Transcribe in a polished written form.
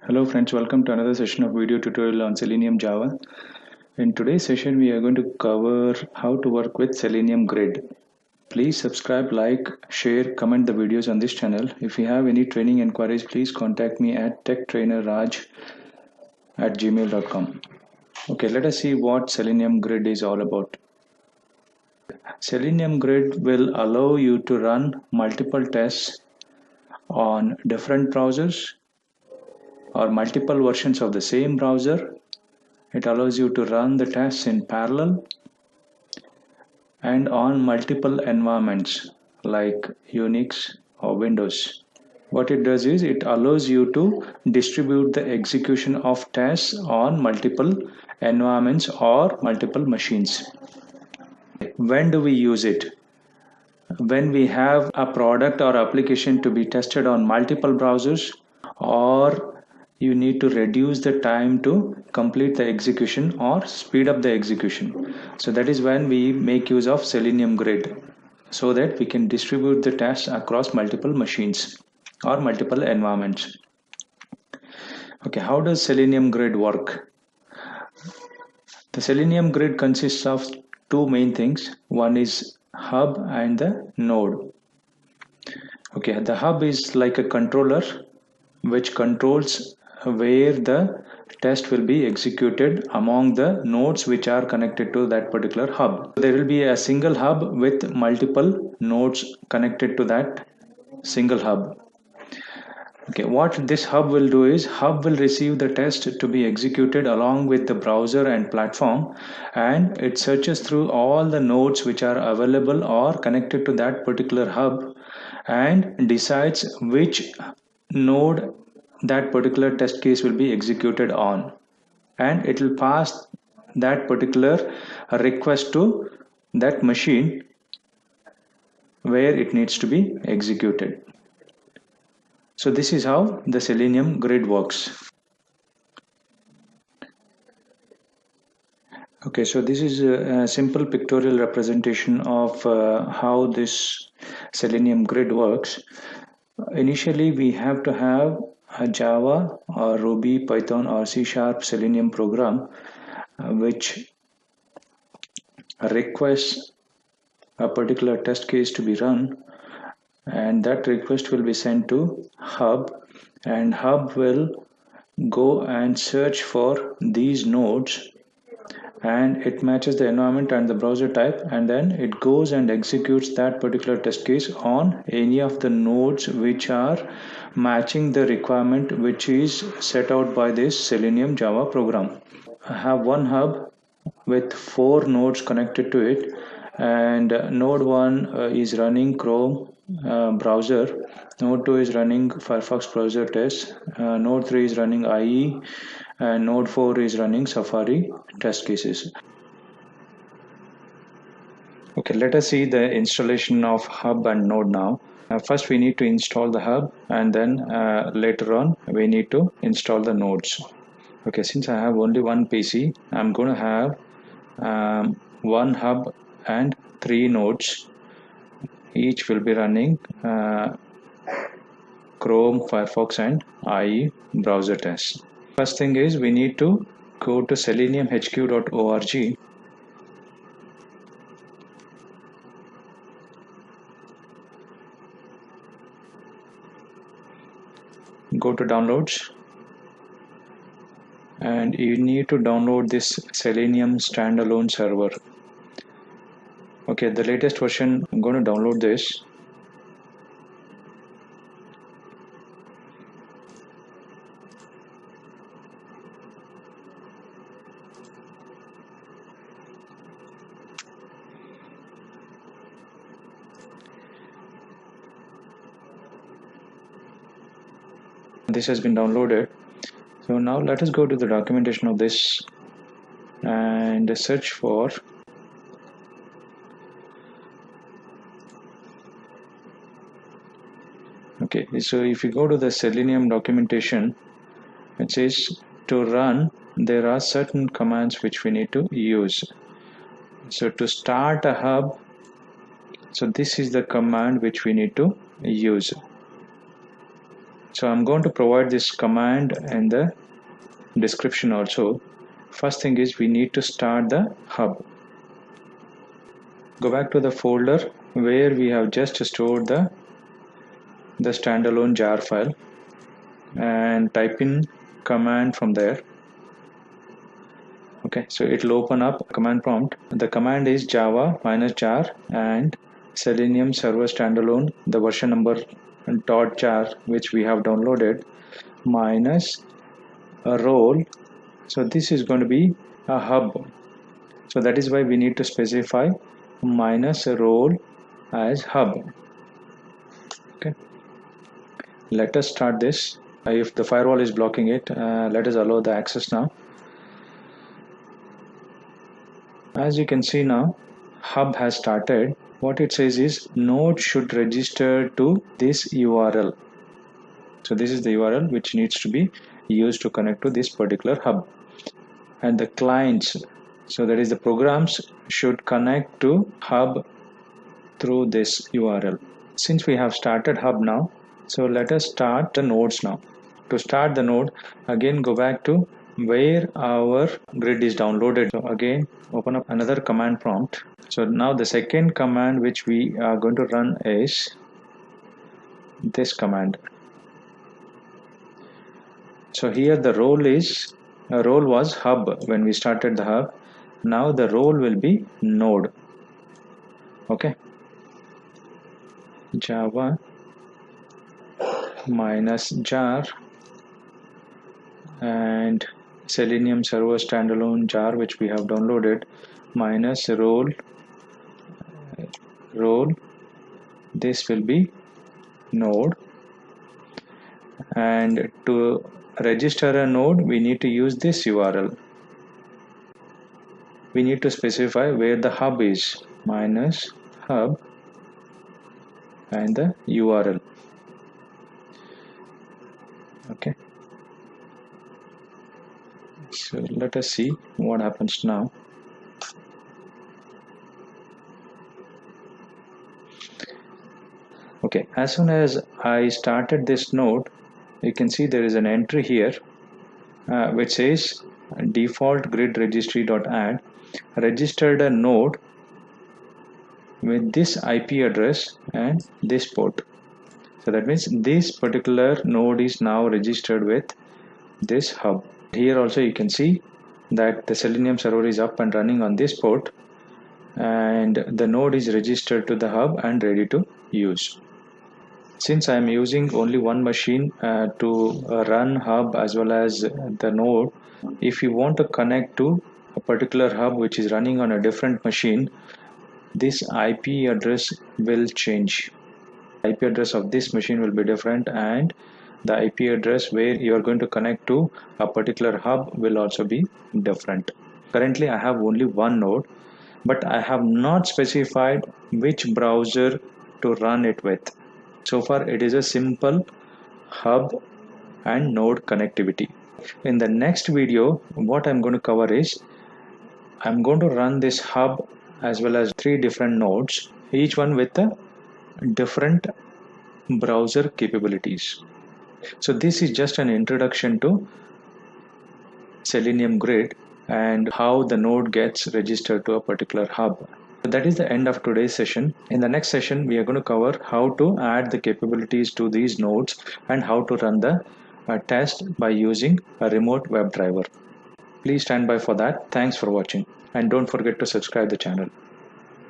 Hello friends, welcome to another session of video tutorial on Selenium Java. In today's session, we are going to cover how to work with Selenium Grid. Please subscribe, like, share, comment the videos on this channel. If you have any training inquiries, please contact me at Tech-Trainer Raj@gmail.com. Okay, let us see what Selenium Grid is all about. Selenium Grid will allow you to run multiple tests on different browsers or multiple versions of the same browser. It allows you to run the tests in parallel and on multiple environments like Unix or Windows. What it does is it allows you to distribute the execution of tests on multiple environments or multiple machines. When do we use it? When we have a product or application to be tested on multiple browsers, or you need to reduce the time to complete the execution or speed up the execution. So that is when we make use of Selenium Grid, so that we can distribute the tests across multiple machines or multiple environments. Okay, how does Selenium Grid work? The Selenium Grid consists of two main things. One is hub and the node. Okay, the hub is like a controller which controls where the test will be executed among the nodes which are connected to that particular hub. There will be a single hub with multiple nodes connected to that single hub. Okay, what this hub will do is hub will receive the test to be executed along with the browser and platform, and it searches through all the nodes which are available or connected to that particular hub and decides which node that particular test case will be executed on, and it will pass that particular request to that machine where it needs to be executed. So this is how the Selenium Grid works. Okay, so this is a simple pictorial representation of how this Selenium Grid works. Initially, we have to have a Java or Ruby, Python or C# Selenium program which requests a particular test case to be run, and that request will be sent to hub, and hub will go and search for these nodes, and it matches the environment and the browser type, and then it goes and executes that particular test case on any of the nodes which are matching the requirement which is set out by this Selenium Java program. I have one hub with 4 nodes connected to it, and node 1 is running Chrome browser, node 2 is running Firefox browser test, node 3 is running IE, and node 4 is running Safari test cases. Okay, let us see the installation of hub and node now. First we need to install the hub, and then later on we need to install the nodes. Okay, since I have only one PC, I'm going to have one hub and 3 nodes. Each will be running Chrome, Firefox and IE browser tests. First thing is we need to go to seleniumhq.org. Go to downloads, and you need to download this Selenium standalone server. Okay, the latest version, I'm going to download this. This has been downloaded. So now let us go to the documentation of this and search for okay, so if you go to the Selenium documentation, it says to run there are certain commands which we need to use. So to start a hub, so this is the command which we need to use. So I'm going to provide this command in the description also. First thing is we need to start the hub. Go back to the folder where we have just stored the standalone jar file and type in command from there. Okay, so it will open up command prompt. The command is java -jar and Selenium server standalone, the version number .jar which we have downloaded, minus a role. So this is going to be a hub. So that is why we need to specify minus a role as hub. Okay, let us start this. If the firewall is blocking it, let us allow the access now. As you can see now, hub has started. What it says is node should register to this URL. So this is the URL which needs to be used to connect to this particular hub. And the clients, so that is the programs, should connect to hub through this URL. Since we have started hub now, so let us start the nodes now. To start the node, again go back to where our grid is downloaded. So again open up another command prompt. So now the second command which we are going to run is this command. So here the role was hub when we started the hub. Now the role will be node. Okay, java -jar and Selenium server standalone jar which we have downloaded minus role. This will be node, and to register a node we need to use this URL. We need to specify where the hub is, minus hub and the URL. Okay, so let us see what happens now. Okay, as soon as I started this node, you can see there is an entry here which says default grid registry.add registered a node with this IP address and this port. So that means this particular node is now registered with this hub. Here also you can see that the Selenium server is up and running on this port, and the node is registered to the hub and ready to use. Since I am using only one machine to run hub as well as the node, if you want to connect to a particular hub which is running on a different machine, this IP address will change. The IP address of this machine will be different, and the IP address where you are going to connect to a particular hub will also be different. Currently I have only one node, but I have not specified which browser to run it with. So far it is a simple hub and node connectivity. In the next video, what I'm going to cover is I'm going to run this hub as well as 3 different nodes, each one with a different browser capabilities. So this is just an introduction to Selenium Grid and how the node gets registered to a particular hub. So that is the end of today's session. In the next session, we are going to cover how to add the capabilities to these nodes and how to run the test by using a remote WebDriver. Please stand by for that. Thanks for watching, and don't forget to subscribe the channel.